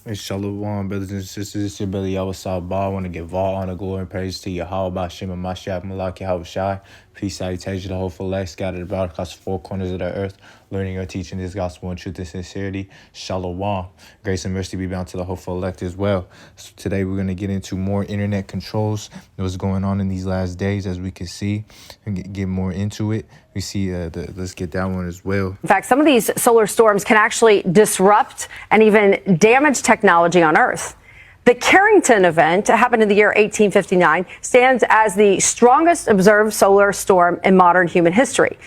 Hey, Shalom, brothers and sisters. It's your brother Yawasab Bar. I want to give all honor, glory, and praise to Yahweh, Shema Mashiach, Malak, Yahweh Shai. Peace, salutation, the hopeful elect, scattered about across the four corners of the earth, learning or teaching this gospel in truth and sincerity. Shalom. Grace and mercy be bound to the hopeful elect as well. So today we're going to get into more internet controls, what's going on in these last days, as we can see, and get more into it. We see, let's get that one as well. In fact, some of these solar storms can actually disrupt and even damage technology on Earth. The Carrington event happened in the year 1859, stands as the strongest observed solar storm in modern human history.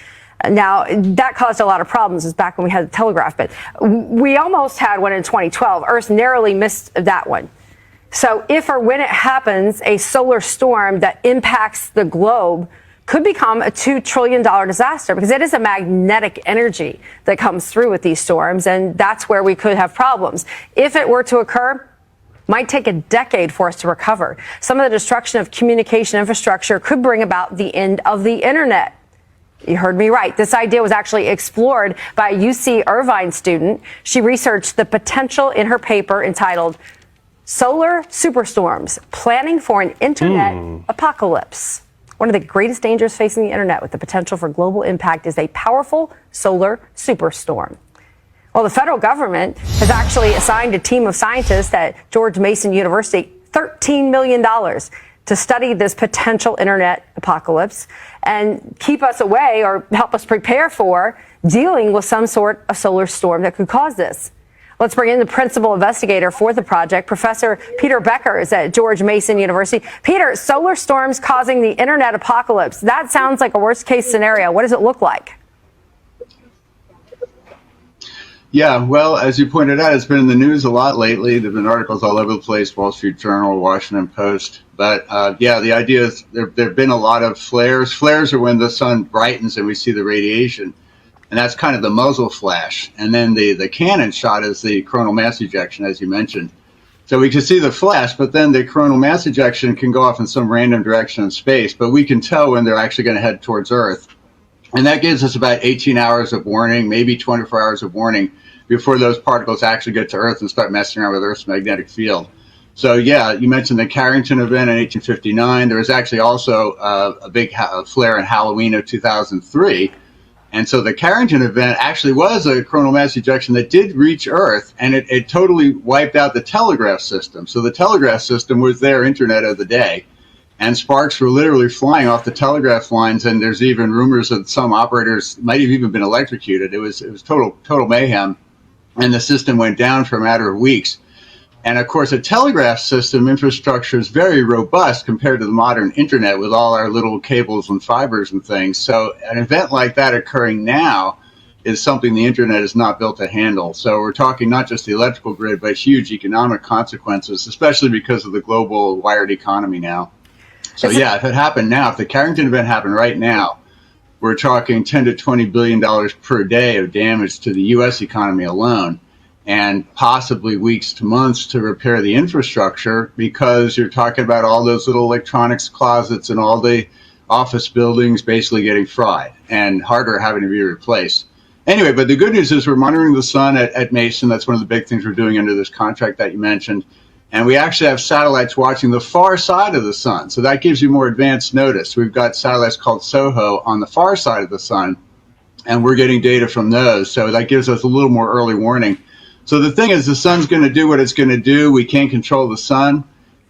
Now, that caused a lot of problems. It's back when we had the telegraph, but we almost had one in 2012. Earth narrowly missed that one. So if or when it happens, a solar storm that impacts the globe could become a $2 trillion disaster, because it is a magnetic energy that comes through with these storms, and that's where we could have problems. If it were to occur, might take a decade for us to recover. Some of the destruction of communication infrastructure could bring about the end of the internet. You heard me right. This idea was actually explored by a UC Irvine student. She researched the potential in her paper entitled Solar Superstorms, Planning for an Internet Apocalypse. One of the greatest dangers facing the internet with the potential for global impact is a powerful solar superstorm. Well, the federal government has actually assigned a team of scientists at George Mason University $13 million to study this potential internet apocalypse and keep us away or help us prepare for dealing with some sort of solar storm that could cause this. Let's bring in the principal investigator for the project, Professor Peter Becker is at George Mason University. Peter, solar storms causing the internet apocalypse. That sounds like a worst case scenario. What does it look like? Yeah, well, as you pointed out, it's been in the news a lot lately. There have been articles all over the place, Wall Street Journal, Washington Post. But yeah, the idea is there have been a lot of flares. Flares are when the sun brightens and we see the radiation. And that's kind of the muzzle flash. And then the cannon shot is the coronal mass ejection, as you mentioned. So we can see the flash, but then the coronal mass ejection can go off in some random direction in space. But we can tell when they're actually going to head towards Earth. And that gives us about 18 hours of warning, maybe 24 hours of warning before those particles actually get to Earth and start messing around with Earth's magnetic field. So, yeah, you mentioned the Carrington event in 1859. There was actually also a big flare in Halloween of 2003. And so the Carrington event actually was a coronal mass ejection that did reach Earth, and it totally wiped out the telegraph system. So the telegraph system was their internet of the day. And sparks were literally flying off the telegraph lines, and there's even rumors that some operators might have even been electrocuted. It was total mayhem, and the system went down for a matter of weeks. And of course, a telegraph system infrastructure is very robust compared to the modern internet with all our little cables and fibers and things. So an event like that occurring now is something the internet is not built to handle. So we're talking not just the electrical grid, but huge economic consequences, especially because of the global wired economy now. So yeah, if it happened now, if the Carrington event happened right now, we're talking $10 to $20 billion per day of damage to the U.S. economy alone, and possibly weeks to months to repair the infrastructure, because you're talking about all those little electronics closets and all the office buildings basically getting fried and hardware having to be replaced. Anyway, but the good news is we're monitoring the sun at Mason. That's one of the big things we're doing under this contract that you mentioned. And we actually have satellites watching the far side of the sun. So that gives you more advanced notice. We've got satellites called SOHO on the far side of the sun, and we're getting data from those. So that gives us a little more early warning. So the thing is, the sun's going to do what it's going to do. We can't control the sun.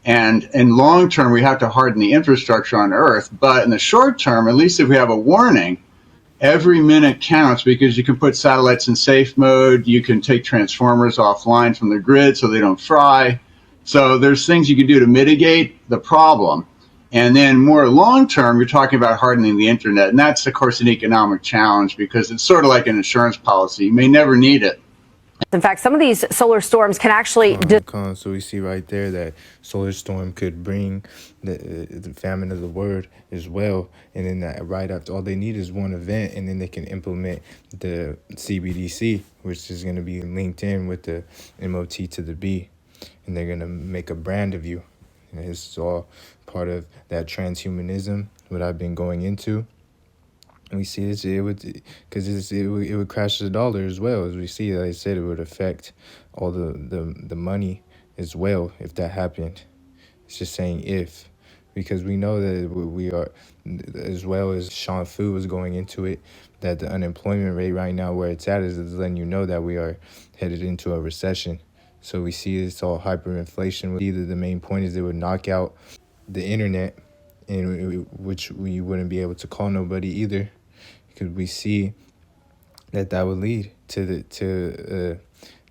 And in long term, we have to harden the infrastructure on Earth. But in the short term, at least if we have a warning, every minute counts, because you can put satellites in safe mode. You can take transformers offline from the grid so they don't fry. So there's things you can do to mitigate the problem. And then more long term, you're talking about hardening the internet. And that's, of course, an economic challenge, because it's sort of like an insurance policy. You may never need it. In fact, some of these solar storms can actually... So we see right there that solar storm could bring the famine of the word as well. And then that right after, all they need is one event, and then they can implement the CBDC, which is going to be linked in with the MOT to the B. And they're going to make a brand of you. And it's all part of that transhumanism, what I've been going into. And we see this, it would crash the dollar as well. As we see, like I said, it would affect all the money as well if that happened. It's just saying if, because we know that we are, as well as Sean Fu was going into it, that the unemployment rate right now where it's at is letting you know that we are headed into a recession. So we see it's all hyperinflation. Either the main point is they would knock out the internet, and which we wouldn't be able to call nobody either, because we see that would lead to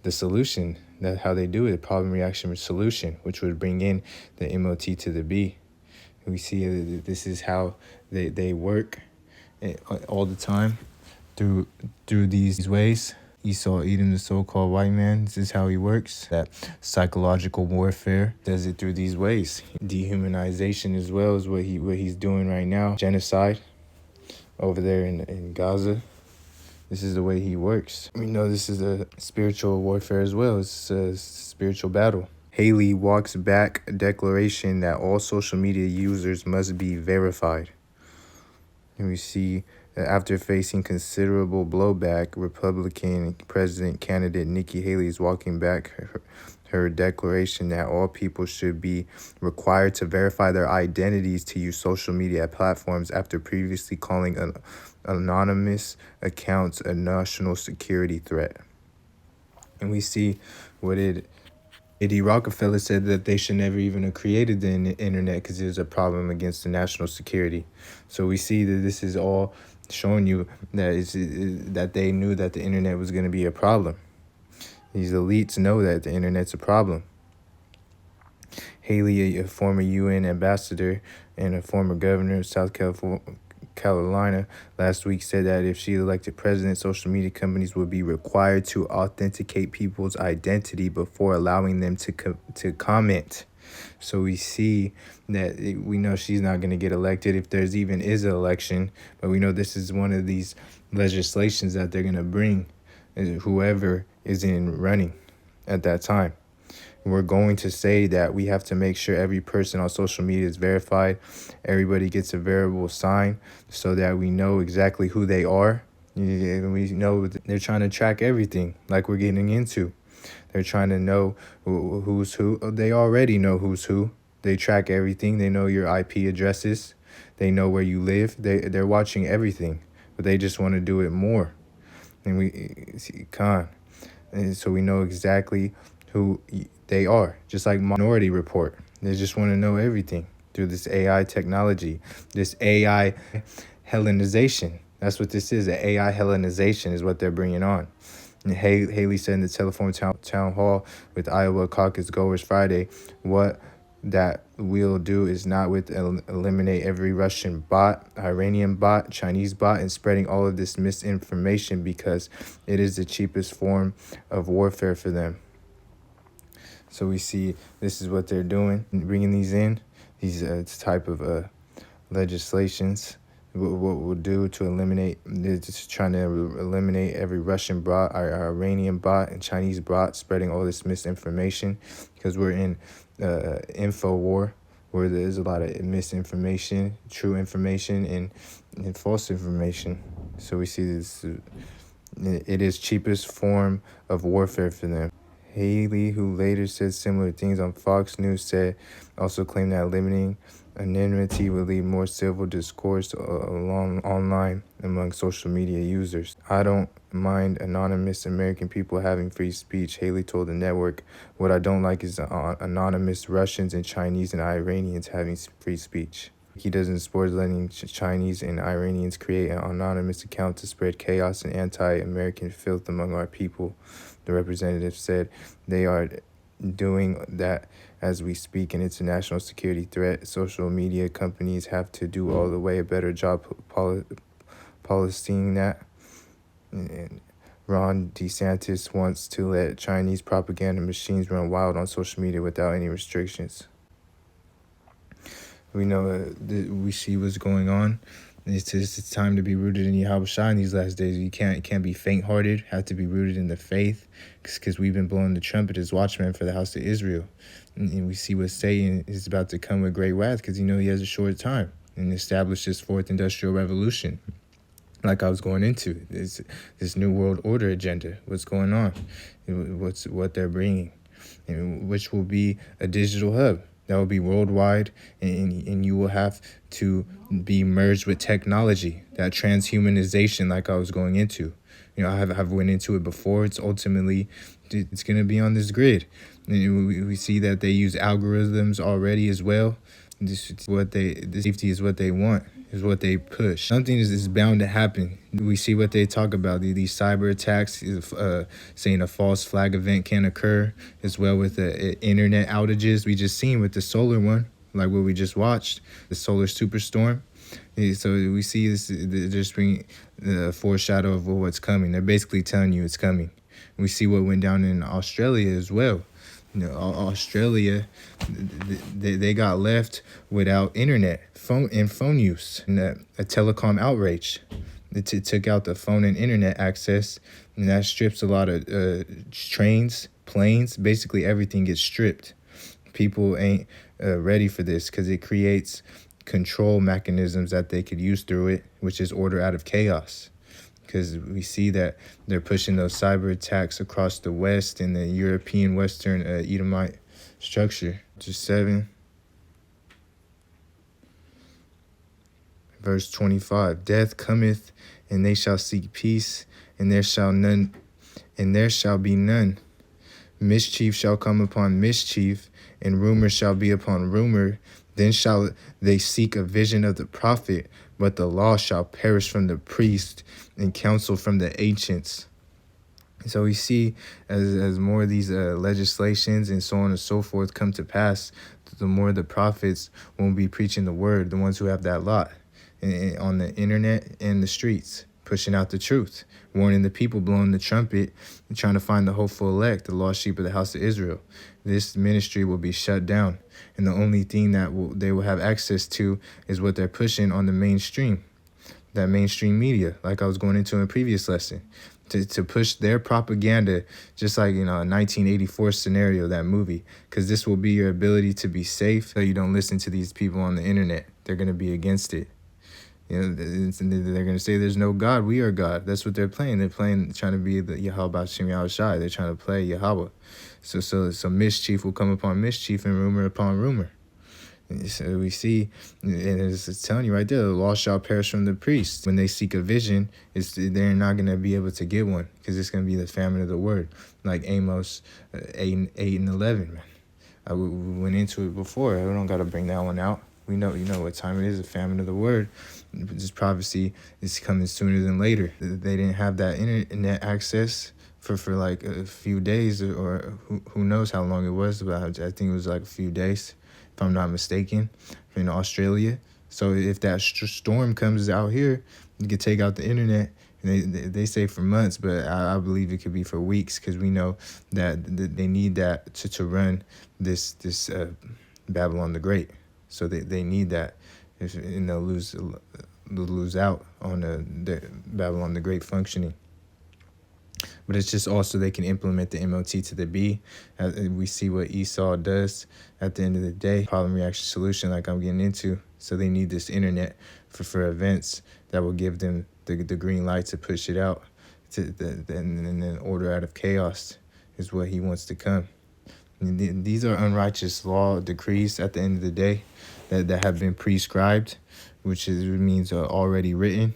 the solution, that how they do it, problem reaction solution, which would bring in the MOT to the B. We see that this is how they work all the time through these ways. Esau Edom, the so-called white man, this is how he works. That psychological warfare does it through these ways. Dehumanization as well is what he's doing right now. Genocide over there in Gaza. This is the way he works. We know this is a spiritual warfare as well. It's a spiritual battle. Haley walks back a declaration that all social media users must be verified. And we see that after facing considerable blowback, Republican president candidate Nikki Haley is walking back her declaration that all people should be required to verify their identities to use social media platforms after previously calling anonymous accounts a national security threat. And we see what A.D. Rockefeller said that they should never even have created the internet because it was a problem against the national security. So we see that this is all showing you that that they knew that the internet was going to be a problem. These elites know that the internet's a problem. Haley, a former UN ambassador and a former governor of South Carolina, last week said that if she elected president, social media companies would be required to authenticate people's identity before allowing them to comment. So we see that we know she's not going to get elected if there's even is an election, but we know this is one of these legislations that they're going to bring, whoever is in running at that time. We're going to say that we have to make sure every person on social media is verified. Everybody gets a variable sign so that we know exactly who they are. And we know they're trying to track everything like we're getting into. They're trying to know who's who. They already know who's who. They track everything. They know your IP addresses. They know where you live. They're watching everything, but they just want to do it more. And we see and so we know exactly who they are, just like Minority Report. They just want to know everything through this AI technology, this AI Hellenization. That's what this is. An AI Hellenization is what they're bringing on. And Haley said in the telephone town hall with Iowa caucus goers Friday, what that we'll do is not with eliminate every Russian bot, Iranian bot, Chinese bot, and spreading all of this misinformation because it is the cheapest form of warfare for them. So we see this is what they're doing, bringing these in, these type of legislations. What we'll do to eliminate, they're just trying to eliminate every Russian bot, Iranian bot, and Chinese bot, spreading all this misinformation because we're in info war where there's a lot of misinformation, true information, and false information. So we see this, it is cheapest form of warfare for them. Haley, who later said similar things on Fox News, also claimed that limiting anonymity will lead more civil discourse along online among social media users. I don't mind anonymous American people having free speech, Haley told the network. What I don't like is anonymous Russians and Chinese and Iranians having free speech. He doesn't support letting Chinese and Iranians create an anonymous account to spread chaos and anti-American filth among our people. The representative said they are doing that as we speak, and it's a national security threat. Social media companies have to do all the way a better job policing that. And Ron DeSantis wants to let Chinese propaganda machines run wild on social media without any restrictions. We know we see what's going on. It's time to be rooted in Yahushua in these last days. You can't be faint-hearted. Have to be rooted in the faith, because we've been blowing the trumpet as watchmen for the house of Israel, and we see what Satan is about to come with great wrath, because he has a short time and establish this fourth industrial revolution. like I was going into this new world order agenda. What's going on? What they're bringing, and which will be a digital hub that will be worldwide, and you will have to be merged with technology. That transhumanization, like I was going into, I've went into it before. It's gonna be on this grid. And we see that they use algorithms already as well. The safety is what they want, is what they push. Something is bound to happen. We see what they talk about, these cyber attacks, saying a false flag event can occur, as well with the internet outages. We just seen with the solar one, like what we just watched, the solar superstorm. So we see this, they're just bringing the foreshadow of what's coming. They're basically telling you it's coming. We see what went down in Australia as well. Australia, they got left without internet, phone use, and a telecom outrage. It took out the phone and internet access, and that strips a lot of trains, planes, basically everything gets stripped. People ain't ready for this because it creates control mechanisms that they could use through it, which is order out of chaos. Because we see that they're pushing those cyber attacks across the West and the European Western Edomite structure. Just 7. Verse 25. Death cometh, and they shall seek peace, and there shall be none. Mischief shall come upon mischief, and rumor shall be upon rumor. Then shall they seek a vision of the prophet, but the law shall perish from the priest, and counsel from the ancients. So we see as more of these legislations and so on and so forth come to pass, the more the prophets won't be preaching the word, the ones who have that lot on the internet and the streets, pushing out the truth, warning the people, blowing the trumpet, and trying to find the hopeful elect, the lost sheep of the house of Israel. This ministry will be shut down, and the only thing that they will have access to is what they're pushing on the mainstream, that mainstream media, like I was going into in a previous lesson, to push their propaganda, just like, a 1984 scenario, that movie, because this will be your ability to be safe, so you don't listen to these people on the internet. They're going to be against it. They're going to say there's no God, we are God. That's what they're playing. They're trying to be the Yahweh Shem Yahushai. They're trying to play Yahweh. So mischief will come upon mischief and rumor upon rumor. And so we see, and it's telling you right there, the law shall perish from the priest. When they seek a vision, they're not going to be able to get one, because it's going to be the famine of the word, like Amos 8 and 11. Man, I went into it before. I don't got to bring that one out. We know, what time it is, the famine of the word. This prophecy is coming sooner than later. They didn't have that internet access for like a few days, or who knows how long it was. But I think it was like a few days, if I'm not mistaken, in Australia. So if that storm comes out here, you could take out the internet. And they say for months, but I believe it could be for weeks, because we know that they need that to run this Babylon the Great. So they need that, and they'll lose out on the Babylon the Great functioning. But it's just also they can implement the MOT to the B. We see what Esau does at the end of the day. Problem, reaction, solution, like I'm getting into. So they need this internet for events that will give them the green light to push it out. And then order out of chaos is what he wants to come. And these are unrighteous law decrees at the end of the day that have been prescribed, which means already written.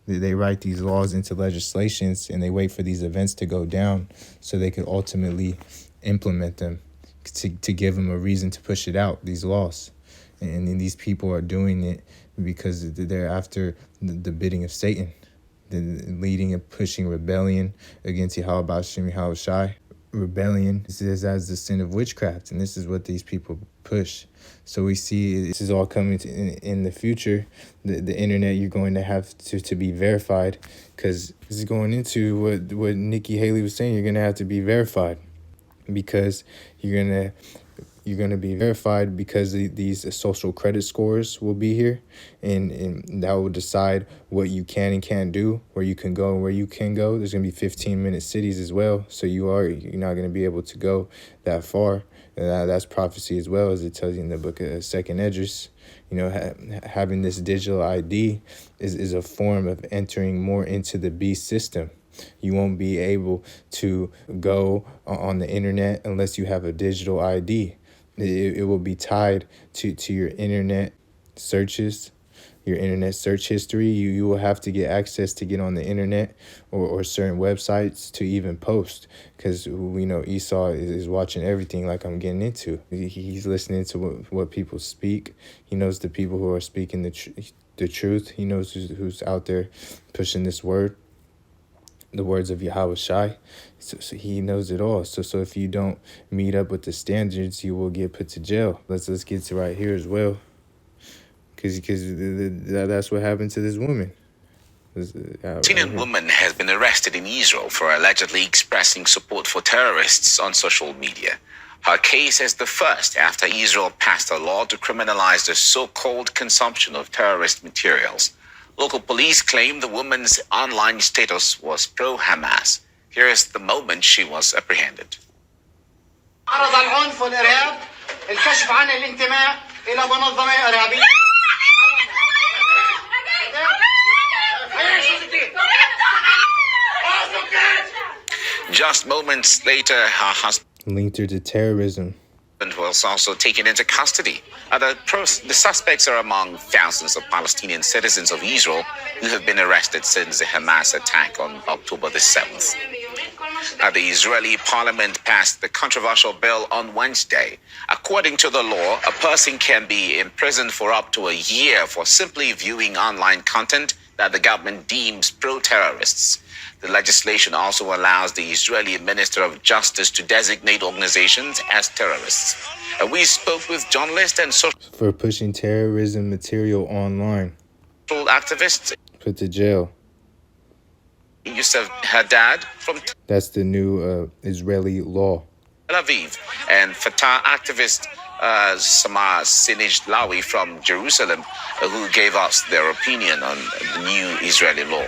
They write these laws into legislations, and they wait for these events to go down so they could ultimately implement them to give them a reason to push it out, these laws. And then these people are doing it because they're after the bidding of Satan, leading and pushing rebellion against Yahweh Shem Yahushai. Rebellion is as the sin of witchcraft, and this is what these people push. So we see this is all coming in the future. The internet, you're going to have to be verified, because this is going into what Nikki Haley was saying. You're going to have to be verified, because you're going to You're going to be verified because these social credit scores will be here, and that will decide what you can and can't do, where you can go and where you can go. There's going to be 15-minute cities as well, so you're not going to be able to go that far. And that's prophecy as well, as it tells you in the book of Second Esdras. You know, having this digital ID is a form of entering more into the beast system. You won't be able to go on the internet unless you have a digital ID. It will be tied to your internet searches, your internet search history. You will have to get access to get on the internet or certain websites to even post, because we know Esau is watching everything like I'm getting into. He's listening to what people speak. He knows the people who are speaking the truth. He knows who's out there pushing this word, the words of Yahweh Shai. So he knows it all. So if you don't meet up with the standards, you will get put to jail. Let's get to right here as well, because that's what happened to this woman. Palestinian woman has been arrested in Israel for allegedly expressing support for terrorists on social media. Her case is the first after Israel passed a law to criminalize the so-called consumption of terrorist materials. Local police claim the woman's online status was pro-Hamas. Here is the moment she was apprehended. عرض العنف والإرهاب الكشف عن الانتماء إلى منظمة إرهابية. Just moments later, her husband linked her to terrorism was also taken into custody. The suspects are among thousands of Palestinian citizens of Israel who have been arrested since the Hamas attack on October the 7th. The Israeli parliament passed the controversial bill on Wednesday. According to the law, a person can be imprisoned for up to a year for simply viewing online content that the government deems pro-terrorists. The legislation also allows the Israeli Minister of Justice to designate organizations as terrorists. We spoke with journalist and social for pushing terrorism material online. Activist Put to jail. Yusuf Haddad from That's the new Israeli law. Tel Aviv, and Fatah activist Samar Sinij-Lawi from Jerusalem, who gave us their opinion on the new Israeli law.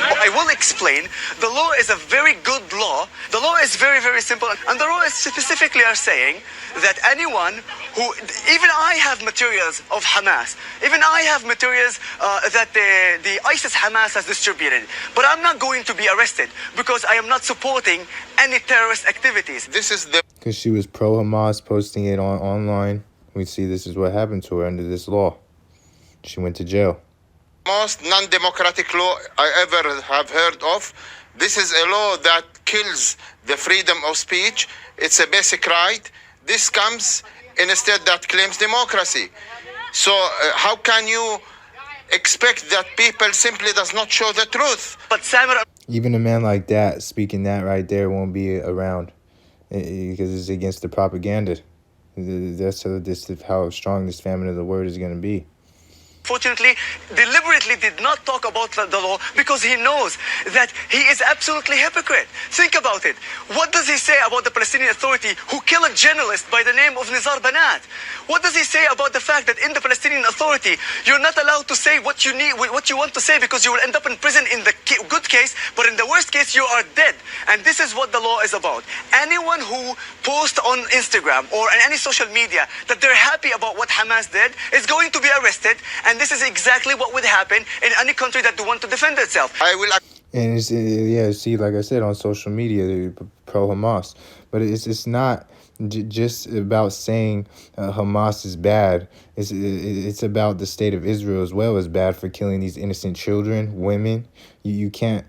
I will explain. The law is a very good law. The law is very, very simple. And the law is specifically are saying that anyone who, even I have materials of Hamas, even I have materials that the ISIS Hamas has distributed, but I'm not going to be arrested because I am not supporting any terrorist activities. This is the Because she was pro-Hamas, posting it online. We see this is what happened to her under this law. She went to jail. Most non-democratic law I ever have heard of. This is a law that kills the freedom of speech. It's a basic right. This comes in a state that claims democracy. So how can you expect that people simply does not show the truth? But Samir, Even a man like that speaking that right there won't be around, because it's against the propaganda. That's how strong this famine of the word is going to be. fortunately, deliberately did not talk about the law because he knows that he is absolutely hypocrite. Think about it. What does he say about the Palestinian Authority who killed a journalist by the name of Nizar Banat? What does he say about the fact that in the Palestinian Authority, you're not allowed to say what you need, what you want to say, because you will end up in prison in the good case, but in the worst case, you are dead. And this is what the law is about. Anyone who posts on Instagram or on any social media that they're happy about what Hamas did is going to be arrested. And this is exactly what would happen in any country that want to defend itself. I will And it's, see, like I said, on social media, they're pro-Hamas. But it's not just about saying Hamas is bad. It's about the state of Israel as well as bad for killing these innocent children, women. You can't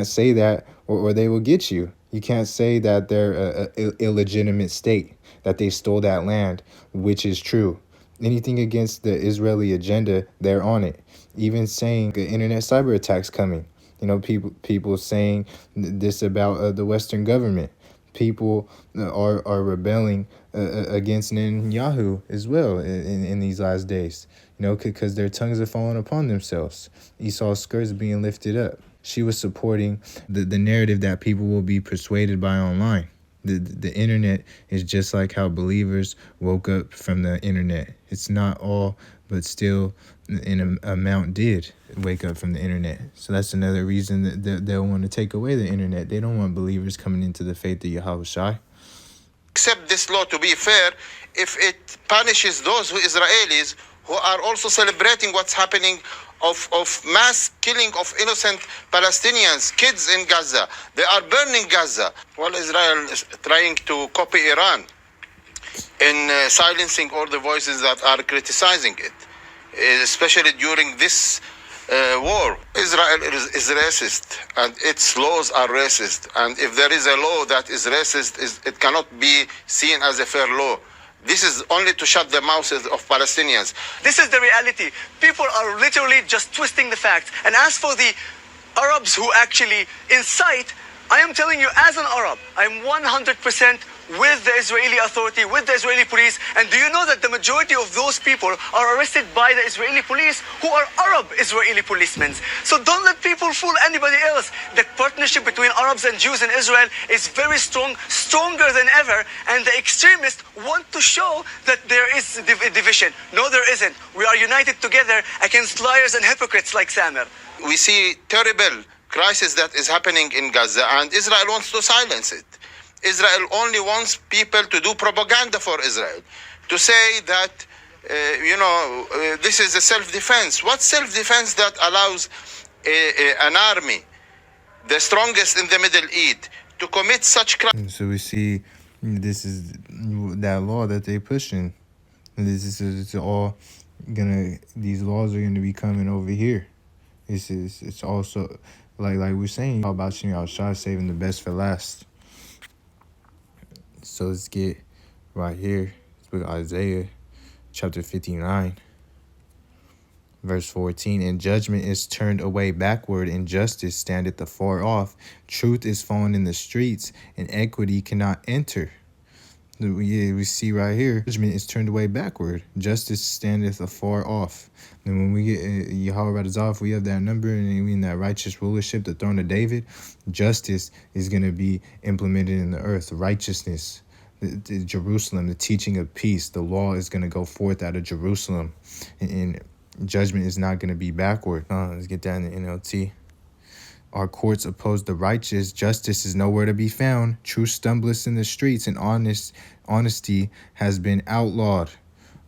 say that, or they will get you. You can't say that they're an illegitimate state, that they stole that land, which is true. Anything against the Israeli agenda, they're on it. Even saying the internet cyber attacks coming. You know, people saying this about the Western government. People are rebelling against Netanyahu as well in these last days. You know, because their tongues are falling upon themselves. Esau's skirts being lifted up. She was supporting the narrative that people will be persuaded by online. The internet is just like how believers woke up from the internet. It's not all, but still in an amount did wake up from the internet. So that's another reason that they'll want to take away the internet. They don't want believers coming into the faith of Yahweh Shai. Accept this law to be fair if it punishes those Israelis who are also celebrating what's happening of mass killing of innocent Palestinians, kids in Gaza. They are burning Gaza. While Israel is trying to copy Iran in silencing all the voices that are criticizing it, especially during this war. Israel is racist, and its laws are racist. And if there is a law that is racist, it cannot be seen as a fair law. This is only to shut the mouths of Palestinians. This is the reality. People are literally just twisting the facts. And as for the Arabs who actually incite, I am telling you, as an Arab, I'm 100% with the Israeli authority, with the Israeli police. And do you know that the majority of those people are arrested by the Israeli police who are Arab Israeli policemen? So don't let people fool anybody else. The partnership between Arabs and Jews in Israel is very strong, stronger than ever. And the extremists want to show that there is division. No, there isn't. We are united together against liars and hypocrites like Samer. We see terrible crisis that is happening in Gaza, and Israel wants to silence it. Israel only wants people to do propaganda for Israel, to say that, this is a self-defense. What self-defense that allows an army, the strongest in the Middle East, to commit such crimes? So we see this is that law that they pushing. It's all these laws are gonna be coming over here. It's also like we're saying about Shimei Shah saving the best for last. So let's get right here. It's with Isaiah chapter 59, verse 14. And judgment is turned away backward, and justice standeth afar off. Truth is fallen in the streets, and equity cannot enter. Yeah, we see right here, judgment is turned away backward. Justice standeth afar off. And when we get Yahweh Radazah, we have that number, and we in that righteous rulership, the throne of David, justice is going to be implemented in the earth. Righteousness, the Jerusalem, the teaching of peace, the law is going to go forth out of Jerusalem. And judgment is not going to be backward. Let's get that in the NLT. Our courts oppose the righteous. Justice is nowhere to be found. Truth stumbleth in the streets, and honesty has been outlawed.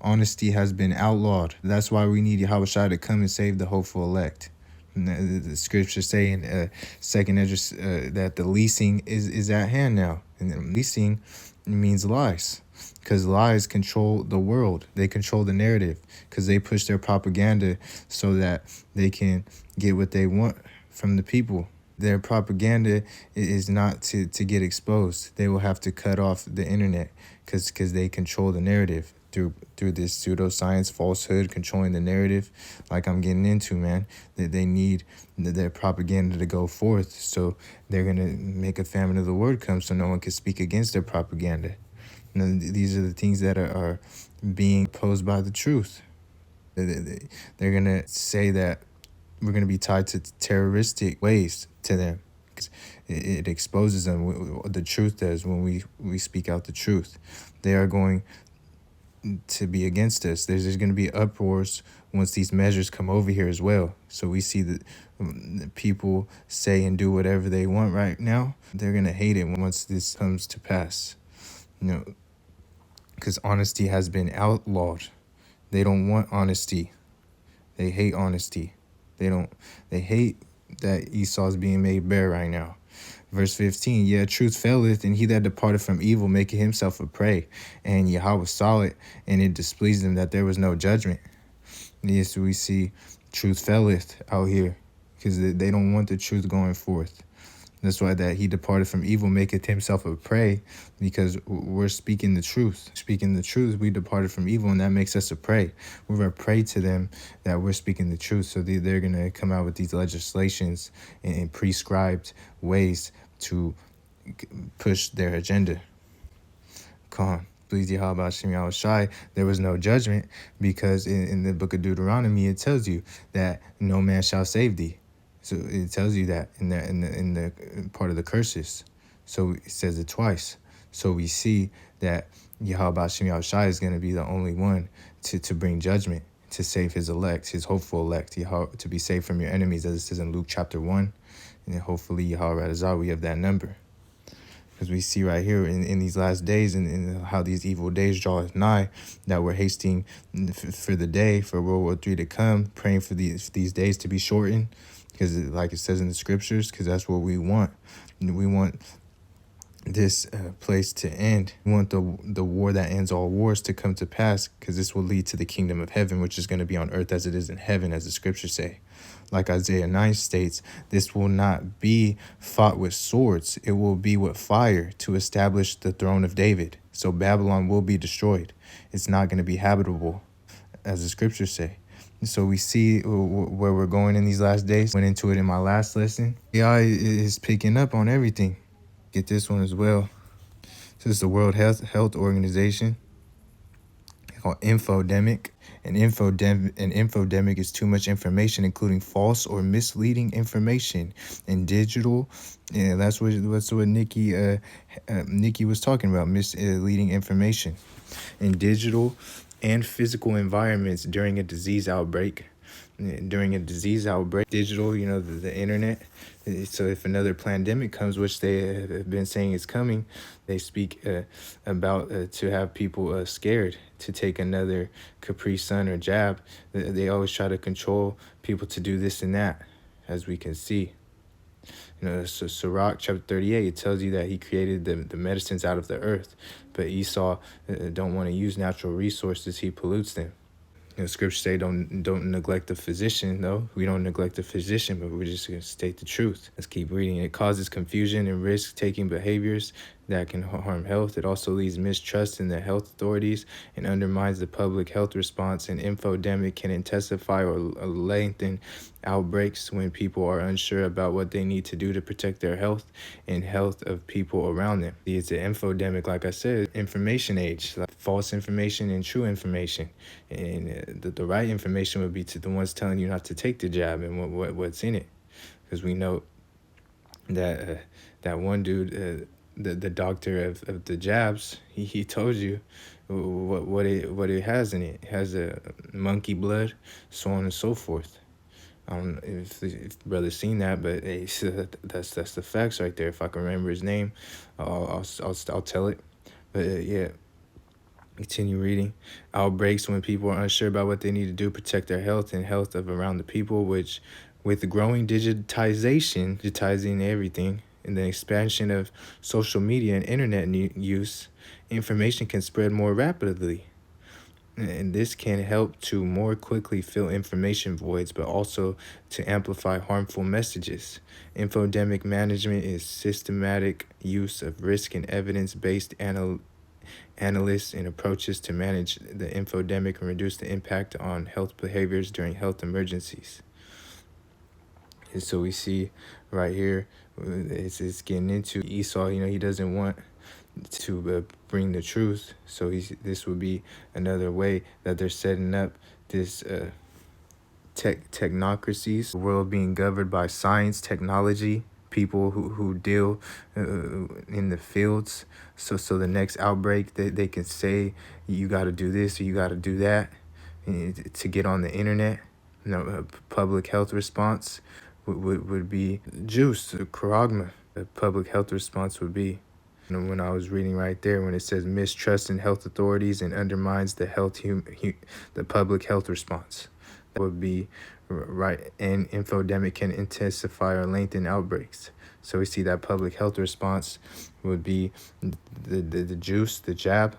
Honesty has been outlawed. That's why we need Yahweh Shai to come and save the hopeful elect. And the scriptures say in Second Ezra that the leasing is at hand now. And leasing means lies, because lies control the world. They control the narrative, because they push their propaganda so that they can get what they want from the people. Their propaganda is not to get exposed. They will have to cut off the internet because they control the narrative through this pseudoscience, falsehood, controlling the narrative, like I'm getting into, man. That they need their propaganda to go forth, so they're going to make a famine of the word come so no one can speak against their propaganda. These are the things that are being posed by the truth. They're going to say that we're going to be tied to terroristic ways to them. It exposes them. The truth does when we speak out the truth. They are going to be against us. There's going to be uproars once these measures come over here as well. So we see that the people say and do whatever they want right now. They're going to hate it once this comes to pass. Because honesty has been outlawed. They don't want honesty. They hate honesty. They hate that Esau's being made bare right now. Verse 15, yeah, truth faileth, and he that departed from evil maketh himself a prey. And Yahweh saw it, and it displeased him that there was no judgment. Yes, we see truth faileth out here, because they don't want the truth going forth. That's why that he departed from evil maketh himself a prey, because we're speaking the truth. Speaking the truth, we departed from evil, and that makes us a prey. We're a prey to them that we're speaking the truth. So they're going to come out with these legislations and prescribed ways to push their agenda. Come on. Please, Yahweh Shimei Shai, there was no judgment, because in the book of Deuteronomy, it tells you that no man shall save thee. So it tells you that in the part of the curses. So it says it twice. So we see that Yahweh Shem Yahushai is going to be the only one to bring judgment, to save his elect, his hopeful elect, to be saved from your enemies, as it says in Luke chapter 1. And then hopefully Yahweh Razah, we have that number. Because we see right here in these last days and how these evil days draw nigh, that we're hasting for the day, for World War III to come, praying for these days to be shortened, because like it says in the scriptures, because that's what we want. We want this place to end. We want the war that ends all wars to come to pass, because this will lead to the kingdom of heaven, which is going to be on earth as it is in heaven, as the scriptures say. Like Isaiah 9 states, this will not be fought with swords. It will be with fire to establish the throne of David. So Babylon will be destroyed. It's not going to be habitable, as the scriptures say. So we see where we're going in these last days. Went into it in my last lesson. AI is picking up on everything. Get this one as well. This is the World Health Organization, called infodemic. An infodemic is too much information, including false or misleading information in digital. Yeah, that's what Nikki was talking about, misleading information in digital and physical environments during a disease outbreak. Digital, the internet. So if another pandemic comes, which they have been saying is coming, they speak about to have people scared to take another Capri Sun or jab. They always try to control people to do this and that, as we can see. So Sirach chapter 38, it tells you that he created the medicines out of the earth, but Esau don't want to use natural resources, he pollutes them. Scriptures say don't neglect the physician, though. We don't neglect the physician, but we're just going to state the truth. Let's keep reading. It causes confusion and risk-taking behaviors that can harm health. It also leads mistrust in the health authorities and undermines the public health response. An infodemic can intensify or lengthen outbreaks when people are unsure about what they need to do to protect their health and health of people around them. It's an infodemic, like I said, information age, like false information and true information. And the right information would be to the ones telling you not to take the jab and what's in it. Because we know that that one dude, the doctor of the jabs, he told you what it has in it. It has a monkey blood, so on and so forth. I don't know if brother's seen that, but hey, that's the facts right there. If I can remember his name, I'll tell it. But yeah, continue reading. Outbreaks when people are unsure about what they need to do, protect their health and health of around the people, which with the growing digitizing everything, and the expansion of social media and internet use, information can spread more rapidly. And this can help to more quickly fill information voids, but also to amplify harmful messages. Infodemic management is systematic use of risk and evidence-based analysis and approaches to manage the infodemic and reduce the impact on health behaviors during health emergencies. And so we see right here, it's getting into Esau. He doesn't want to bring the truth, so this would be another way that they're setting up this technocracies, the world being governed by science, technology, people who deal in the fields. So the next outbreak, they can say you got to do this or you got to do that to get on the internet. A public health response would be juice, charagma. The public health response would be, when I was reading right there, when it says mistrust in health authorities and undermines the the public health response, that would be right. And infodemic can intensify or lengthen outbreaks. So we see that public health response would be the juice, the jab,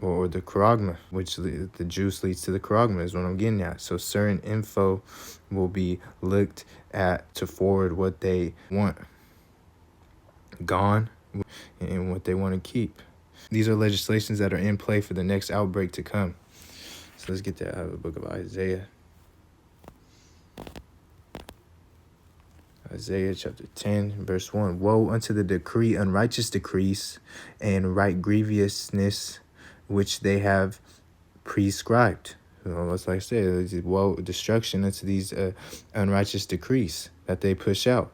or the charagma, which the juice leads to the charagma is what I'm getting at. So certain info will be looked at to forward what they want gone and what they want to keep. These are legislations that are in play for the next outbreak to come. So let's get that out of the book of Isaiah. Isaiah chapter 10, verse 1. Woe unto the decree, unrighteous decrees, and right grievousness, which they have prescribed. Like I said, woe, destruction unto these unrighteous decrees that they push out.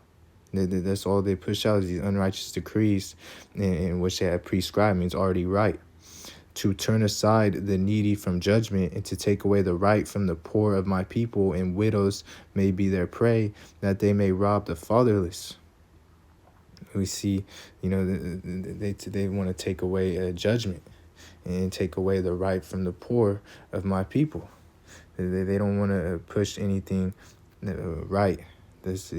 That's all they push out is these unrighteous decrees in which they have prescribed means already right. To turn aside the needy from judgment and to take away the right from the poor of my people, and widows may be their prey, that they may rob the fatherless. We see, they want to take away judgment and take away the right from the poor of my people. They don't want to push anything right. This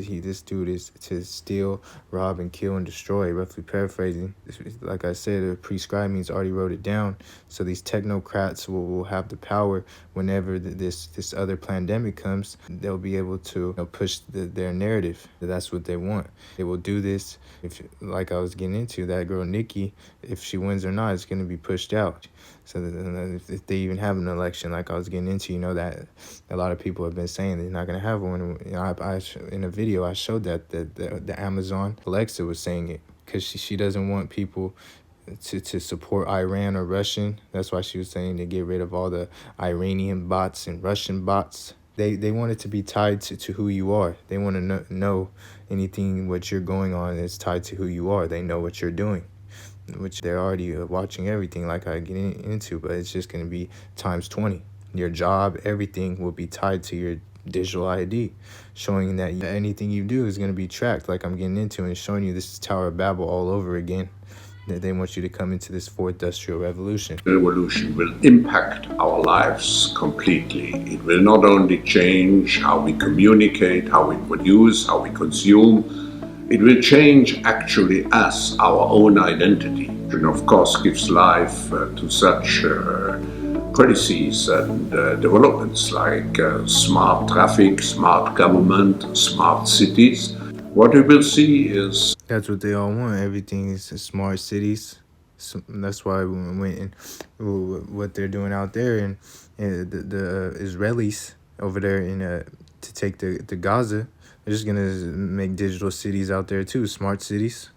dude is to steal, rob, and kill and destroy. Roughly paraphrasing, like I said, the prescribed means already wrote it down. So these technocrats will have the power whenever this other pandemic comes. They'll be able to push their narrative. That's what they want. They will do this. If, like I was getting into, that girl Nikki, if she wins or not, it's going to be pushed out. So if they even have an election, like I was getting into, that a lot of people have been saying they're not going to have one. In a video, I showed that the Amazon Alexa was saying it because she doesn't want people to support Iran or Russian. That's why she was saying to get rid of all the Iranian bots and Russian bots. They want it to be tied to who you are. They want to know anything what you're going on is tied to who you are. They know what you're doing, which they're already watching everything like I get into, but it's just going to be times 20. Your job, everything will be tied to your digital ID, showing that anything you do is going to be tracked like I'm getting into, and showing you this is Tower of Babel all over again. That they want you to come into this fourth industrial revolution. The revolution will impact our lives completely. It will not only change how we communicate, how we produce, how we consume, it will change actually us, our own identity. And of course gives life to such policies and developments like smart traffic, smart government, smart cities. What we will see is... That's what they all want. Everything is smart cities. So that's why we went and what they're doing out there, and the Israelis over there to take the Gaza, they're just gonna make digital cities out there too, smart cities.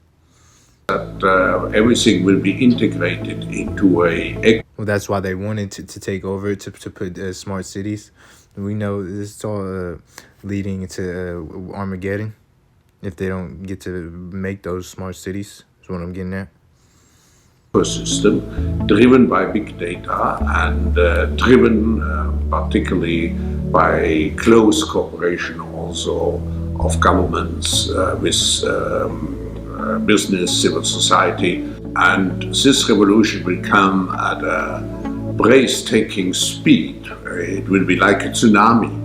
That everything will be integrated into a... Well, that's why they wanted to take over, to put smart cities. We know this is all leading into Armageddon if they don't get to make those smart cities. That's what I'm getting at. System driven by big data and driven particularly by close cooperation also of governments with business, civil society. And this revolution will come at a breathtaking speed. It will be like a tsunami.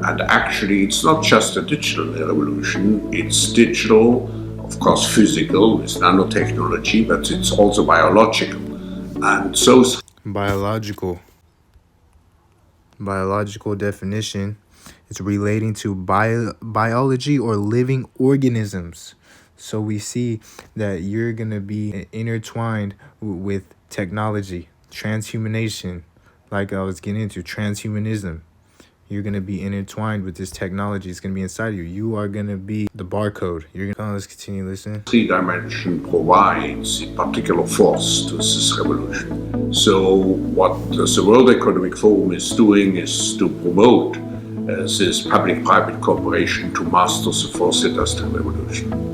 And actually, it's not just a digital revolution, it's digital, of course physical, with nanotechnology, but it's also biological. And so... Biological definition, it's relating to biology or living organisms. So we see that you're going to be intertwined with technology, transhumanation, like I was getting into, transhumanism. You're going to be intertwined with this technology. It's going to be inside of you. You are going to be the barcode. Let's continue listening. 3D provides a particular force to this revolution. So what the World Economic Forum is doing is to promote this public-private cooperation to master the fourth industrial revolution.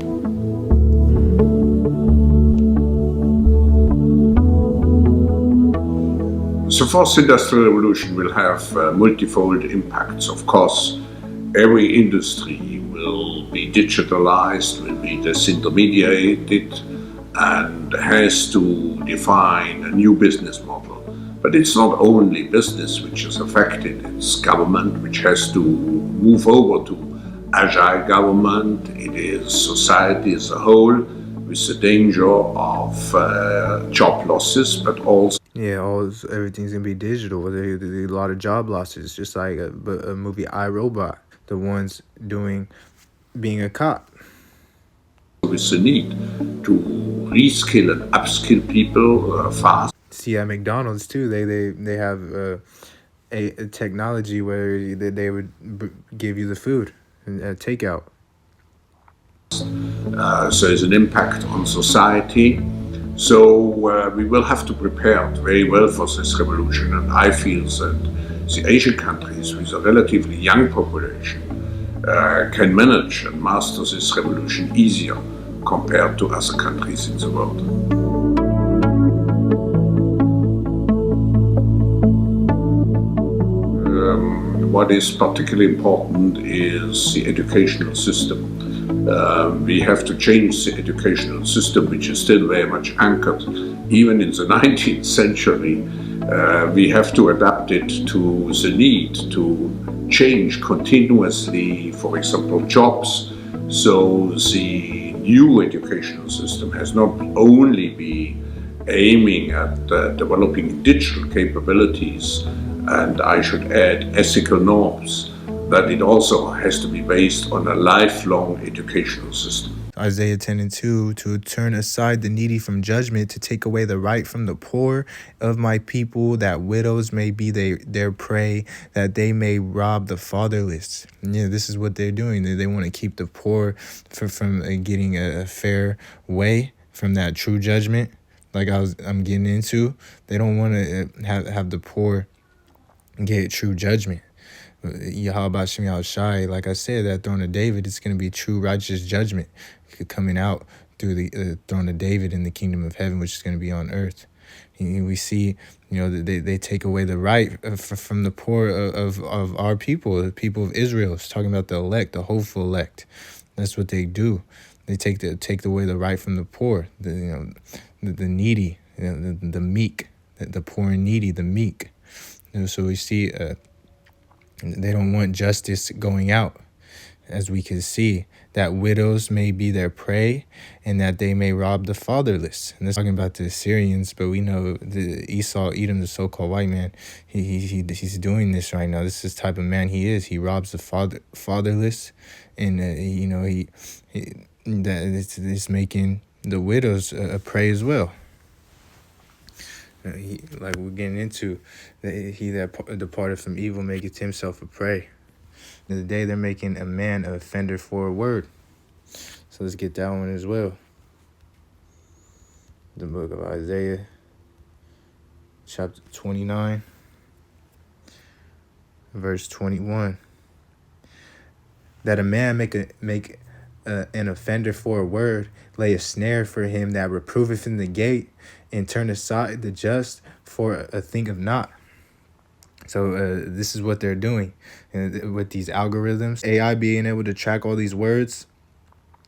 The fourth industrial revolution will have multifold impacts. Of course, every industry will be digitalized, will be disintermediated, and has to define a new business model. But it's not only business which is affected, it's government which has to move over to agile government. It is society as a whole, with the danger of job losses, but also... Yeah, everything's gonna be digital. There's a lot of job losses, just like a movie iRobot, the ones being a cop. With the need to reskill and upskill people fast. See, at McDonald's too, they have a technology where they would give you the food and takeout. So there's an impact on society. So we will have to prepare very well for this revolution, and I feel that the Asian countries with a relatively young population can manage and master this revolution easier compared to other countries in the world. What is particularly important is the educational system. We have to change the educational system, which is still very much anchored even in the 19th century. We have to adapt it to the need to change continuously, for example, jobs. So the new educational system has not only be aiming at developing digital capabilities, and I should add ethical norms, that it also has to be based on a lifelong educational system. Isaiah 10:2, to turn aside the needy from judgment, to take away the right from the poor of my people, that widows may be their prey, that they may rob the fatherless. Yeah, this is what they're doing. They want to keep the poor from getting a fair way from that true judgment. Like I'm getting into, they don't want to have the poor get true judgment. Yahweh Shem Yahushai, like I said, that throne of David, it's going to be true righteous judgment coming out through the throne of David in the kingdom of heaven, which is going to be on earth. And we see, they take away the right from the poor of our people, the people of Israel. It's talking about the elect, the hopeful elect. That's what they do. They take away the right from the poor, the needy, the meek, the poor and needy, the meek. So we see they don't want justice going out, as we can see, that widows may be their prey and that they may rob the fatherless. And this is talking about the Assyrians, but we know the Esau, Edom, the so-called white man, he's doing this right now. This is the type of man he is. He robs the fatherless, and it's making the widows a prey as well. Like we're getting into, he that departed from evil maketh himself a prey. The day they're making a man an offender for a word. So let's get that one as well. The book of Isaiah, chapter 29, verse 21. That a man make an offender for a word, lay a snare for him that reproveth in the gate, and turn aside the just for a thing of naught. So this is what they're doing with these algorithms. AI being able to track all these words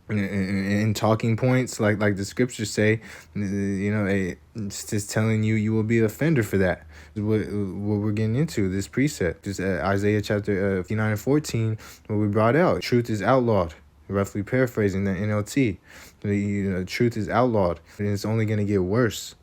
and talking points, like the scriptures say, it's just telling you will be an offender for that. What we're getting into, this precept. Just Isaiah chapter 59:14, what we brought out. Truth is outlawed. Roughly paraphrasing the NLT. Truth is outlawed, and it's only going to get worse.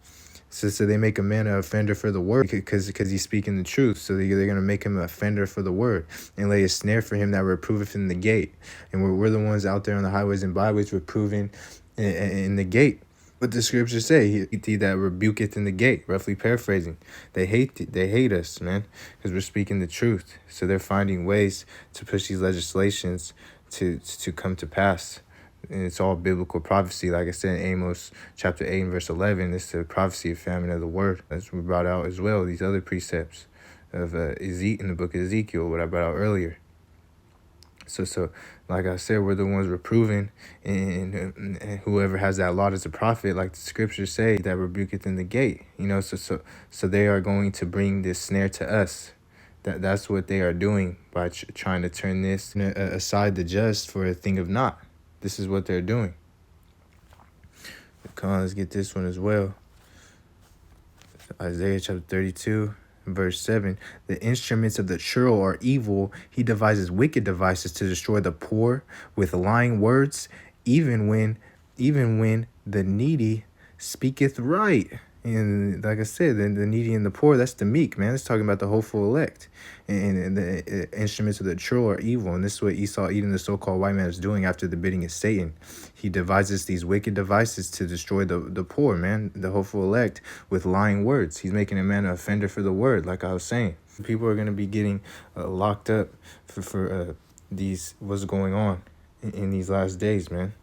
So they make a man an offender for the word because he's speaking the truth. So they're going to make him an offender for the word and lay a snare for him that reproveth in the gate. And we're the ones out there on the highways and byways reproving in the gate. What the scriptures say, he that rebuketh in the gate, roughly paraphrasing. They hate us, man, because we're speaking the truth. So they're finding ways to push these legislations to come to pass. And it's all biblical prophecy. Like I said, Amos chapter 8 and verse 11, it's the prophecy of famine of the word. That's what we brought out as well, these other precepts of in the book of Ezekiel, what I brought out earlier. So like I said, we're the ones reproving, and whoever has that lot as a prophet, like the scriptures say, that rebuketh in the gate. So they are going to bring this snare to us. That's what they are doing by trying to turn this aside the just for a thing of naught. This is what they're doing. Come on, let's get this one as well. Isaiah chapter 32, verse 7. The instruments of the churl are evil. He devises wicked devices to destroy the poor with lying words, even when the needy speaketh right. And like I said, the needy and the poor, that's the meek, man. It's talking about the hopeful elect. And the instruments of the churl are evil. And this is what Esau, Edom, the so-called white man, is doing after the bidding of Satan. He devises these wicked devices to destroy the poor, man, the hopeful elect, with lying words. He's making a man an offender for the word, like I was saying. People are going to be getting locked up for what's going on in these last days, man.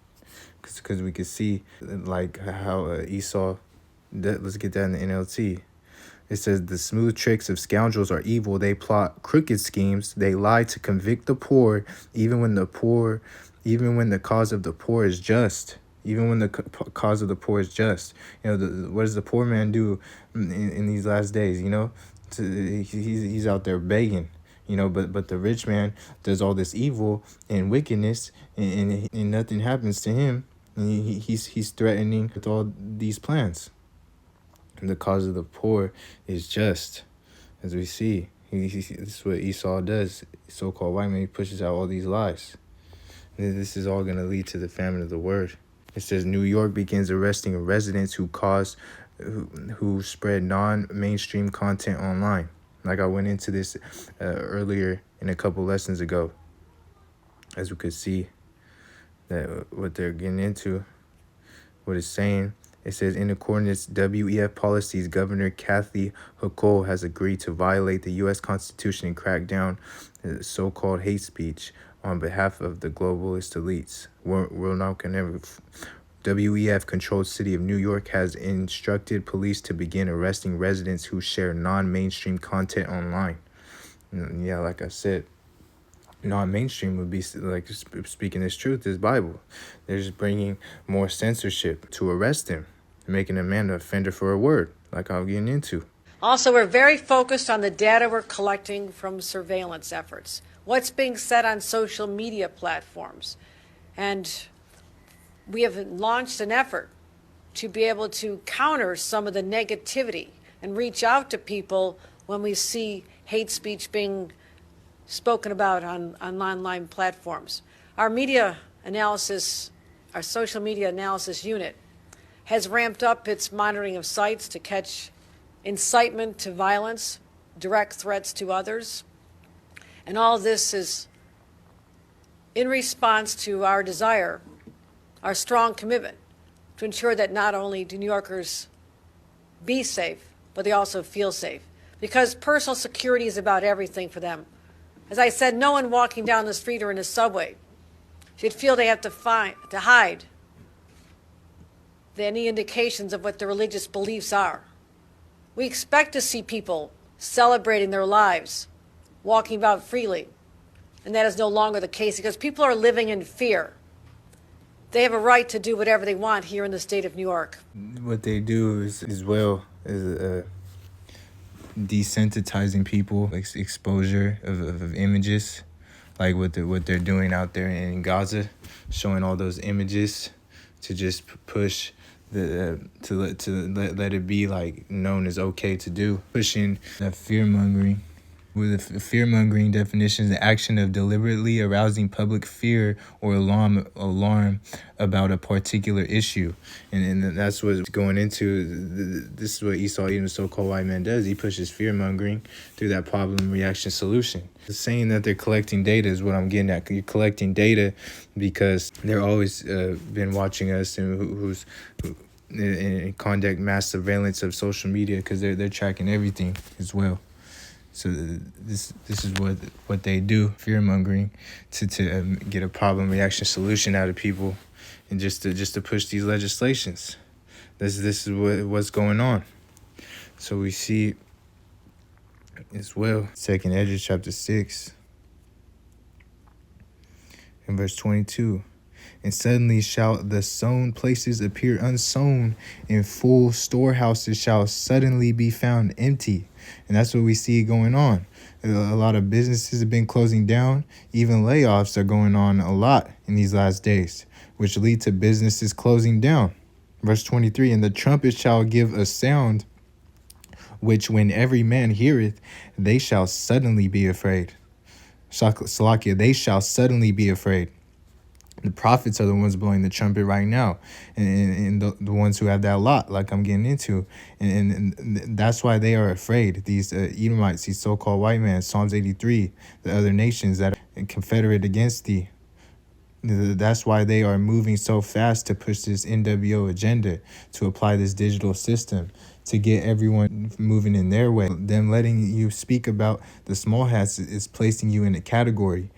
Because we could see, like, how Esau... let's get that in the NLT. It says the smooth tricks of scoundrels are evil. They plot crooked schemes. They lie to convict the poor, even when the cause of the poor is just. Even when the cause of the poor is just. You know, what does the poor man do in these last days? You know, he's out there begging. You know, but the rich man does all this evil and wickedness, and nothing happens to him. And he's threatening with all these plans. And the cause of the poor is just, as we see. This is what Esau does. So-called white man, he pushes out all these lies. And this is all going to lead to the famine of the word. It says New York begins arresting residents who spread non-mainstream content online. Like I went into this earlier in a couple lessons ago. As we could see that what they're getting into, what it's saying. It says, in accordance with WEF policies, Governor Kathy Hochul has agreed to violate the U.S. Constitution and crack down so-called hate speech on behalf of the globalist elites. WEF-controlled city of New York has instructed police to begin arresting residents who share non-mainstream content online. Yeah, like I said, non-mainstream would be like speaking this truth, this Bible. They're just bringing more censorship to arrest him, making a man an offender for a word, like I'm getting into. Also, we're very focused on the data we're collecting from surveillance efforts, what's being said on social media platforms. And we have launched an effort to be able to counter some of the negativity and reach out to people when we see hate speech being spoken about on online platforms. Our media analysis, our social media analysis unit has ramped up its monitoring of sites to catch incitement to violence, direct threats to others. And all this is in response to our desire, our strong commitment to ensure that not only do New Yorkers be safe, but they also feel safe. Because personal security is about everything for them. As I said, no one walking down the street or in a subway should feel they have to hide any indications of what their religious beliefs are. We expect to see people celebrating their lives, walking about freely, and that is no longer the case because people are living in fear. They have a right to do whatever they want here in the state of New York. What they do is desensitizing people, exposure of images, like what they're doing out there in Gaza, showing all those images to just push to let it be like known as okay to do, pushing that fear-mongering. With the fear-mongering definition, the action of deliberately arousing public fear or alarm about a particular issue. And that's what's going into. This is what Esau, even the so-called white man, does. He pushes fear-mongering through that problem, reaction, solution. Saying that they're collecting data is what I'm getting at. You're collecting data because they're always been watching us and and conduct mass surveillance of social media because they're tracking everything as well. So this is what they do, fear-mongering, to get a problem, reaction, solution out of people, and just to push these legislations. This is what's going on. So we see as well, 2nd Esdras chapter 6, and verse 22. And suddenly shall the sown places appear unsown, and full storehouses shall suddenly be found empty. And that's what we see going on. A lot of businesses have been closing down. Even layoffs are going on a lot in these last days, which lead to businesses closing down. Verse 23, and the trumpet shall give a sound, which when every man heareth, they shall suddenly be afraid. Salakia, they shall suddenly be afraid. The prophets are the ones blowing the trumpet right now, and the ones who have that lot, like I'm getting into, and that's why they are afraid. These Edomites, these so-called white men, Psalms 83, the other nations that are confederate against thee. That's why they are moving so fast to push this NWO agenda, to apply this digital system, to get everyone moving in their way. Them letting you speak about the small hats is placing you in a category.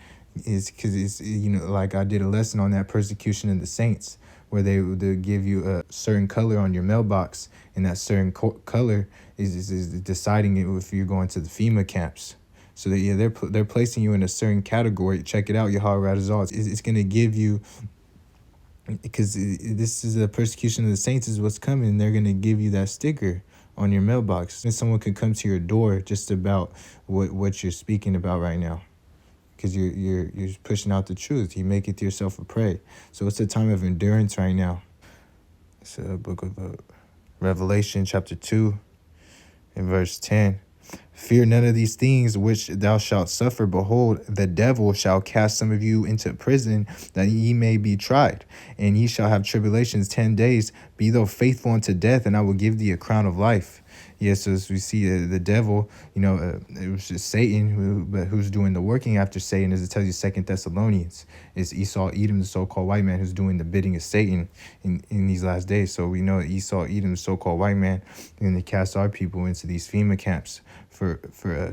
Is because it's, like I did a lesson on that persecution of the saints, where they'll give you a certain color on your mailbox, and that certain color is deciding if you're going to the FEMA camps. So that, yeah, they're placing you in a certain category. Check it out, Yahweh Razal. It's going to give you, because this is a persecution of the saints is what's coming. They're going to give you that sticker on your mailbox, and someone could come to your door just about what you're speaking about right now, because you're pushing out the truth. You make it yourself a prey. So it's a time of endurance right now. It's a book of Revelation chapter 2 and verse 10. Fear none of these things which thou shalt suffer. Behold, the devil shall cast some of you into prison, that ye may be tried. And ye shall have tribulations 10 days. Be thou faithful unto death, and I will give thee a crown of life. Yes, so as we see the devil, it was just Satan, who's doing the working after Satan, as it tells you 2 Thessalonians. It's Esau, Edom, the so-called white man, who's doing the bidding of Satan in these last days. So we know that Esau, Edom, the so-called white man, and they cast our people into these FEMA camps for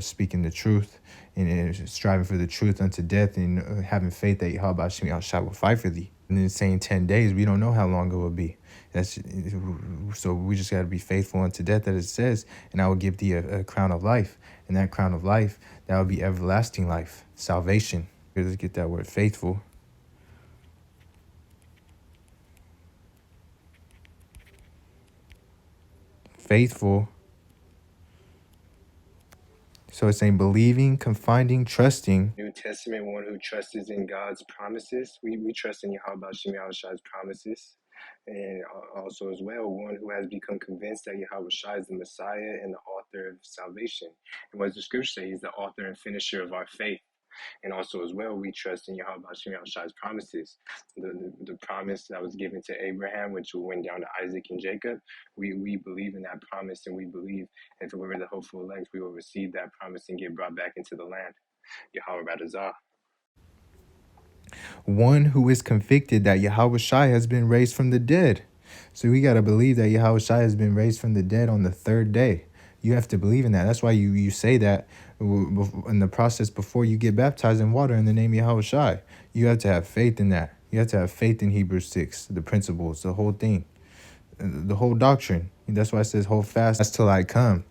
speaking the truth and striving for the truth unto death, and having faith that Yahweh Hashem Yahushua will fight for thee. And then saying 10 days, we don't know how long it will be. So we just got to be faithful unto death, that it says, and I will give thee a crown of life. And that crown of life, that will be everlasting life, salvation. Let's get that word faithful. Faithful. So it's saying believing, confiding, trusting. New Testament, one who trusts in God's promises. We trust in Yahweh Shem Yahushua's promises. And also as well, one who has become convinced that Yahweh Shai is the Messiah and the author of salvation. And what does the scripture say? He's the author and finisher of our faith. And also as well, we trust in Yahweh Shem Yahushua's promises. The promise that was given to Abraham, which went down to Isaac and Jacob, we believe in that promise, and we believe if we're the hopeful elect, we will receive that promise and get brought back into the land. Yahweh Radazah. One who is convicted that Yahweh Shai has been raised from the dead. So we got to believe that Yahweh Shai has been raised from the dead on the third day. You have to believe in that. That's why you say that in the process before you get baptized in water in the name of Yahweh Shai. You have to have faith in that. You have to have faith in Hebrews 6, the principles, the whole thing, the whole doctrine. That's why it says hold fast till I come,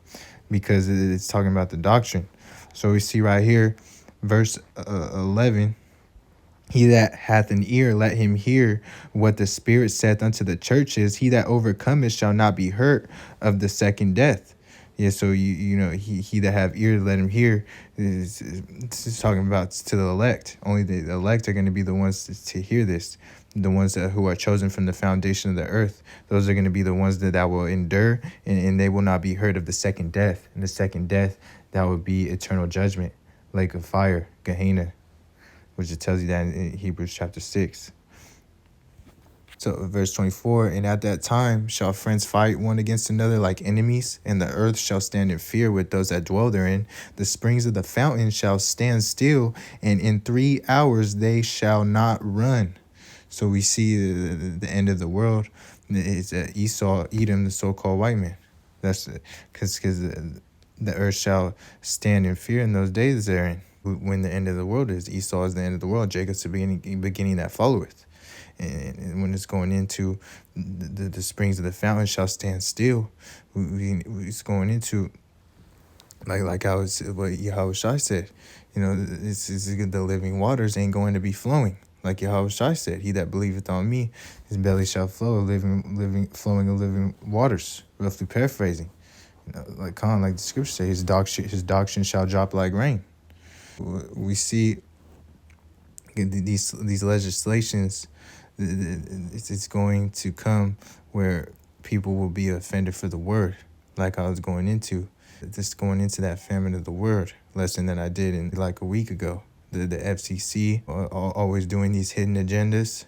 because it's talking about the doctrine. So we see right here, verse 11, he that hath an ear, let him hear what the Spirit saith unto the churches. He that overcometh shall not be hurt of the second death. Yeah, so he that have ears, let him hear. This is talking about to the elect. Only the elect are going to be the ones to hear this. The ones who are chosen from the foundation of the earth. Those are going to be the ones that will endure, and they will not be hurt of the second death. And the second death, that would be eternal judgment, lake of fire, Gehenna, which it tells you that in Hebrews chapter 6. So verse 24, and at that time shall friends fight one against another like enemies, and the earth shall stand in fear with those that dwell therein. The springs of the fountain shall stand still, and in 3 hours they shall not run. So we see the end of the world. It's Esau, Edom, the so-called white man. That's because the earth shall stand in fear in those days therein. When the end of the world is, Esau is the end of the world. Jacob's the beginning that followeth. And when it's going into the springs of the fountain shall stand still, it's going into like how it's what Yahweh Shai said. It's the living waters ain't going to be flowing. Like Yahweh Shai said, he that believeth on me, his belly shall flow, flowing of living waters. Roughly paraphrasing, like the scripture say, his doctrine shall drop like rain. We see these legislations. It's going to come where people will be offended for the word, like I was going into. Just going into that famine of the word lesson that I did in like a week ago. The FCC always doing these hidden agendas,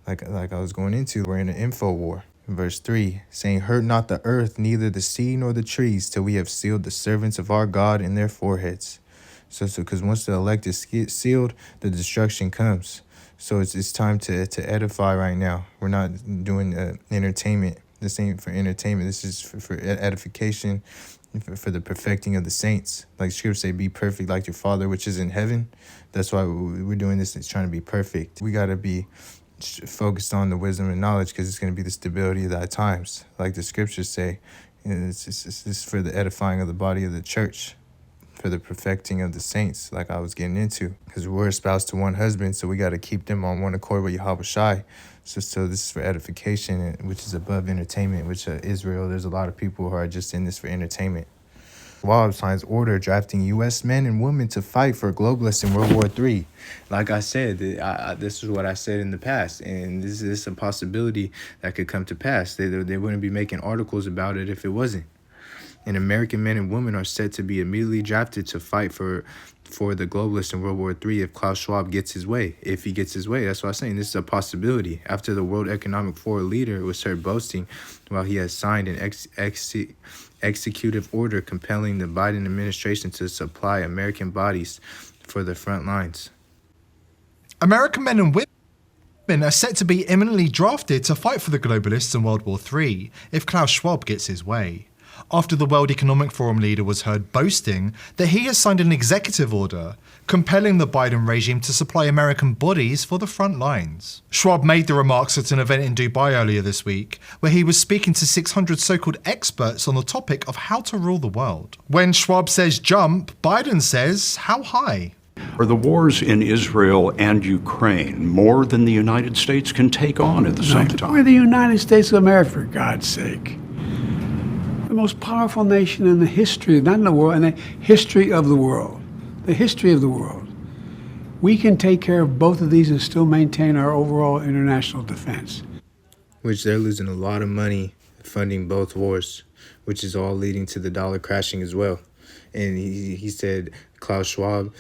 like I was going into. We're in an info war. Verse 3, saying, hurt not the earth, neither the sea nor the trees, till we have sealed the servants of our God in their foreheads. So because once the elect is sealed, the destruction comes. So it's time to edify right now. We're not doing entertainment. This ain't for entertainment. This is for edification, for the perfecting of the saints. Like scripture say, be perfect like your Father which is in heaven. That's why we're doing this. It's trying to be perfect. We got to be focused on the wisdom and knowledge, because it's going to be the stability of thy times, like the scriptures say. It's for the edifying of the body of the church, for the perfecting of the saints, like I was getting into, because we're espoused to one husband, so we got to keep them on one accord with Yahweh Shai. So this is for edification, which is above entertainment, which Israel, there's a lot of people who are just in this for entertainment. Schwab signs order drafting U.S. men and women to fight for globalists in World War III. Like I said, this is what I said in the past, and this is a possibility that could come to pass. They wouldn't be making articles about it if it wasn't. And American men and women are set to be immediately drafted to fight for the globalists in World War III if Klaus Schwab gets his way. If he gets his way, that's what I'm saying. This is a possibility. After the World Economic Forum leader was heard boasting while he has signed an executive order compelling the Biden administration to supply American bodies for the front lines. American men and women are set to be imminently drafted to fight for the globalists in World War III if Klaus Schwab gets his way, after the World Economic Forum leader was heard boasting that he has signed an executive order compelling the Biden regime to supply American bodies for the front lines. Schwab made the remarks at an event in Dubai earlier this week, where he was speaking to 600 so-called experts on the topic of how to rule the world. When Schwab says jump, Biden says how high? Are the wars in Israel and Ukraine more than the United States can take on at the same time? We're the United States of America, for God's sake. The most powerful nation in the history, not in the world, in the history of the world. The history of the world. We can take care of both of these and still maintain our overall international defense. Which they're losing a lot of money funding both wars, which is all leading to the dollar crashing as well. And he said, Klaus Schwab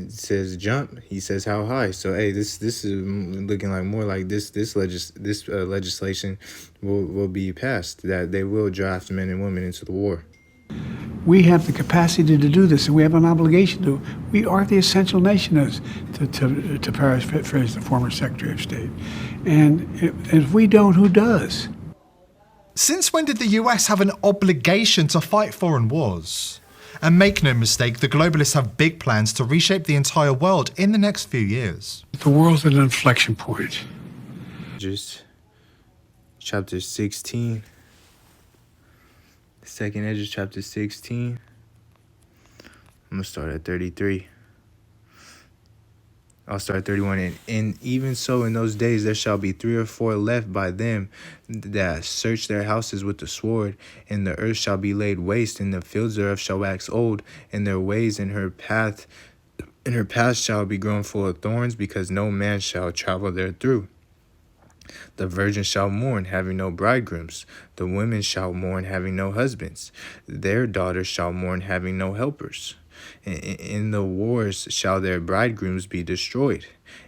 says jump, he says how high. So hey, this is looking like more like this legislation will be passed, that they will draft men and women into the war. We have the capacity to do this, and we have an obligation to. We are the essential nation, to paraphrase the former Secretary of State. And if we don't, who does? Since when did the US have an obligation to fight foreign wars? And make no mistake, the globalists have big plans to reshape the entire world in the next few years. The world's at an inflection point. Just chapter 16. Second Edges, chapter 16. I'm going to start at 33. I'll start at 31. And even so, in those days, there shall be 3 or 4 left by them that search their houses with the sword, and the earth shall be laid waste, and the fields thereof shall wax old, and their ways in her path shall be grown full of thorns, because no man shall travel therethrough. The virgin shall mourn, having no bridegrooms. The women shall mourn, having no husbands. Their daughters shall mourn, having no helpers. In the wars shall their bridegrooms be destroyed,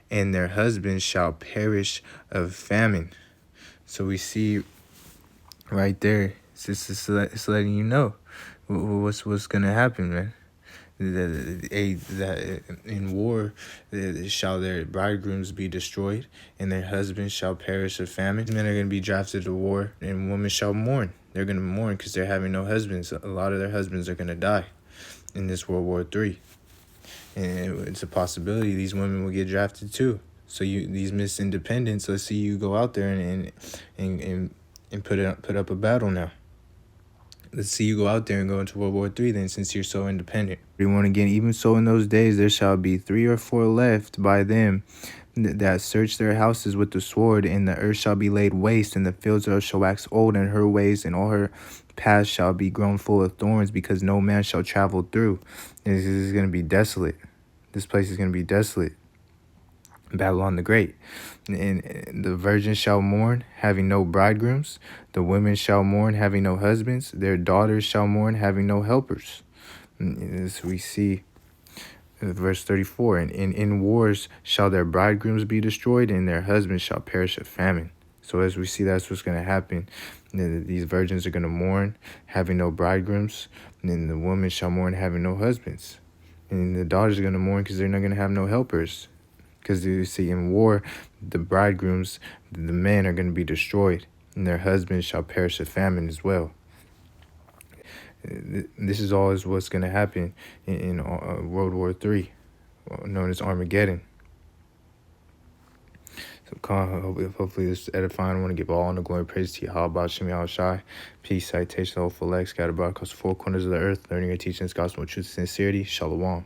and their husbands shall perish of famine. So we see right there, it's letting you know what's going to happen, man. That in war shall their bridegrooms be destroyed, and their husbands shall perish of famine. Men are going to be drafted to war, and women shall mourn. They're going to mourn because they're having no husbands. A lot of their husbands are going to die in this World War III. And it's a possibility these women will get drafted too. So these Miss Independents, let's see you go out there and put up a battle now. Let's see you go out there and go into World War III then, since you're so independent. 31 again, even so in those days there shall be 3 or 4 left by them that search their houses with the sword, and the earth shall be laid waste, and the fields thereof shall wax old, and her ways and all her paths shall be grown full of thorns, because no man shall travel through. This is going to be desolate. This place is going to be desolate. Babylon the Great. And the virgins shall mourn, having no bridegrooms. The women shall mourn, having no husbands. Their daughters shall mourn, having no helpers. As we see verse 34, and in wars shall their bridegrooms be destroyed, and their husbands shall perish of famine. So as we see, that's what's going to happen. These virgins are going to mourn, having no bridegrooms. And then the women shall mourn, having no husbands. And the daughters are going to mourn because they're not going to have no helpers. Because you see, in war, the bridegrooms, the men are going to be destroyed, and their husbands shall perish of famine as well. This is all is what's going to happen in World War III, known as Armageddon. Hopefully this is edifying. I want to give all honor, glory, and praise to Yahweh, Shem Yahweh Shai. Peace, citation, hopeful legs, scattered abroad across the four corners of the earth, learning and teaching this gospel with truth and sincerity. Shalom.